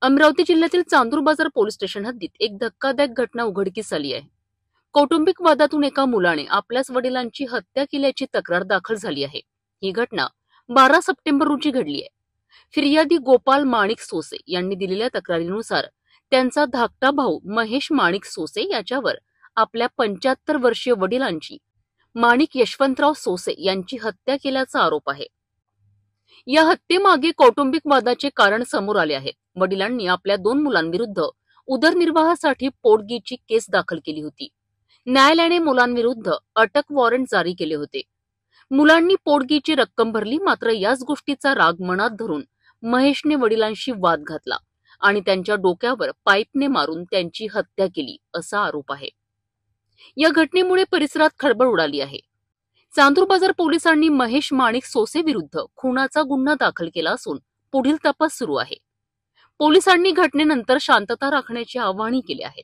अमरावती जिल्ह्यातील चांदूर बाजार police station हद्दीत एक धक्कादायक घटना उघडकीस आली आहे। कौटुंबिक वादातून एका मुलाने आपल्याच वडिलांची हत्या केल्याची तक्रार दाखल झाली आहे। ही घटना 12 सप्टेंबर रोजी घडली आहे। फिर्यादी गोपाल माणिक सोसे यांनी दिलेल्या तक्रारीनुसार त्यांचा धाकटा भाऊ महेश माणिक सोसे याच्यावर आपल्या 75 वर्षीय वडिलांची माणिक यशवंतराव सोसे यांची हत्या केल्याचा आरोप आहे। या हत्येमागे कौटुंबिक वादाचे कारण समोर आले आहे। वडिलांनी आपल्या 2 मुलांविरुद्ध उदरनिर्वाहासाठी पोटगीची केस दाखल केली होती। न्यायालयाने मुलांविरुद्ध अटक वॉरंट जारी केले होते। मुलांनी पोटगीची रक्कम भरली, मात्र याच गोष्टीचा राग मनात धरून महेशने वडिलांशी वाद घातला आणि त्यांच्या डोक्यावर पाईपने मारून त्यांची हत्या केली असा आरोप आहे। या घटनेमुळे परिसरात खळबळ उडाली आहे। चांदूर बाजार पोलिसांनी महेश माणिक सोसे विरुद्ध खुनाचा गुन्हा दाखल केला असून पुढील तपास सुरू आहे। पोलिसांनी घटनेनंतर शांतता राखण्याचे आवाहन केले आहे।